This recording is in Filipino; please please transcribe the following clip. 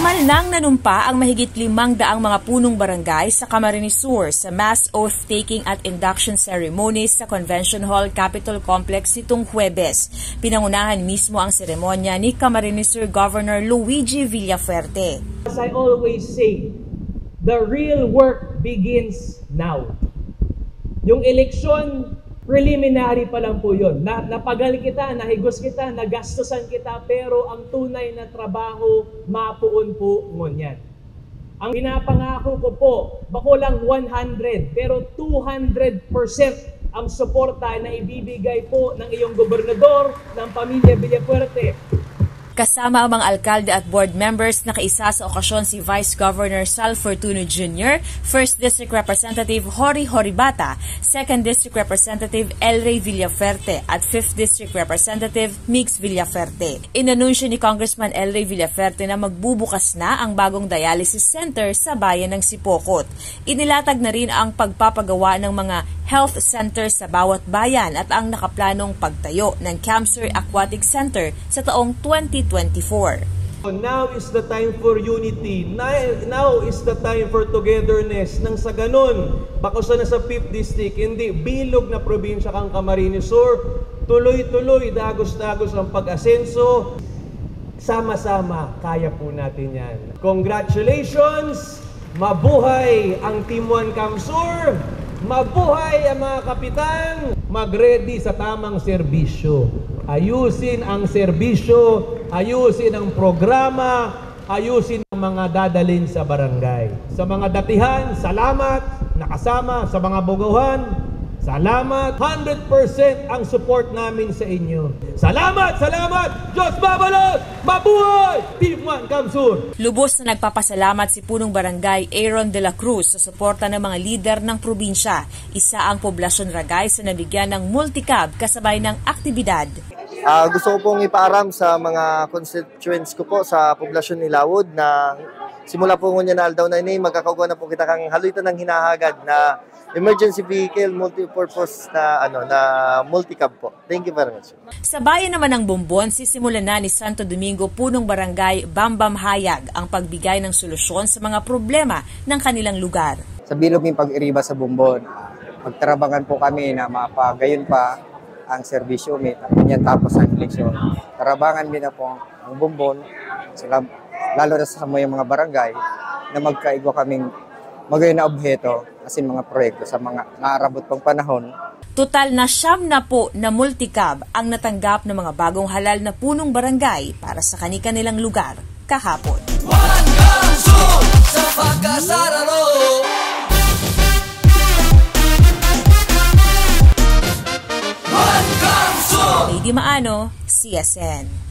Formal nang nanumpa ang mahigit 500 mga punong barangay sa Camarines Sur sa mass oath-taking at induction ceremonies sa Convention Hall Capitol Complex nitong Huwebes. Pinangunahan mismo ang seremonya ni Camarines Sur Governor Luigi Villafuerte. As I always say, the real work begins now. Yung eleksyon, preliminary pa lang po yun. Napagal kita, nahigos kita, nagastusan kita, pero ang tunay na trabaho, mapuon po ngunyan. Ang pinapangako ko po, bako lang 100, pero 200% ang suporta na ibibigay po ng iyong gobernador, ng pamilya Villafuerte. Kasama ang mga alkalde at board members na kaisa sa okasyon si Vice Governor Sal Fortuno Jr., 1st District Representative Jory Horibata, 2nd District Representative El Rey Villafuerte at 5th District Representative Mix Villafuerte. Inanunsyo ni Congressman El Rey Villafuerte na magbubukas na ang bagong dialysis center sa bayan ng Sipocot. Inilatag na rin ang pagpapagawa ng mga health center sa bawat bayan at ang nakaplanong pagtayo ng Camsur Aquatic Center sa taong 2024. Now is the time for unity. Now is the time for togetherness. Nang sa ganun, bakusan na sa 5th District, hindi bilog na probinsya kang Camarines Sur, tuloy-tuloy, dagos-dagos ang pag-asenso. Sama-sama, kaya po natin yan. Congratulations! Mabuhay ang Team 1 Camsur! Mabuhay ang mga kapitan! Mag-ready sa tamang serbisyo. Ayusin ang serbisyo, ayusin ang programa, ayusin ang mga dadalhin sa barangay. Sa mga datihan, salamat, nakasama sa mga buguhan, salamat, 100% ang support namin sa inyo. Salamat, salamat! Diyos babalot! Mabuhay! Team 1 Camsur! Lubos na nagpapasalamat si Punong Barangay Aaron de la Cruz sa suporta ng mga lider ng probinsya. Isa ang poblasyon Ragay sa nabigyan ng multicab kasabay ng aktibidad. Gusto ko pong ipaaram sa mga constituents ko po sa poblasyon ni Lawod na simula po ngunyan na aldaw na ini, magkakauga na po kita kang haluitan ng hinahagad na emergency vehicle, multi-purpose na, na multicab po. Thank you very much. Sa bayan naman ng Bumbon, sisimulan na ni Santo Domingo Punong Barangay Bambam Hayag ang pagbigay ng solusyon sa mga problema ng kanilang lugar. Sa bilog ng pag-iriba sa Bumbon, magtarabangan po kami na mapagayon pa ang serbisyo yan tapos ang eleksyon. Tarabangan din na po ang Bumbon, sila, lalo na sa mga barangay, na magkaigwa kaming magayon na obheto as in mga proyekto sa mga naarabot pang panahon. Total na 9 na po na multicab ang natanggap ng mga bagong halal na punong barangay para sa kani-kanilang lugar kahapon. Lady Maano, CSN.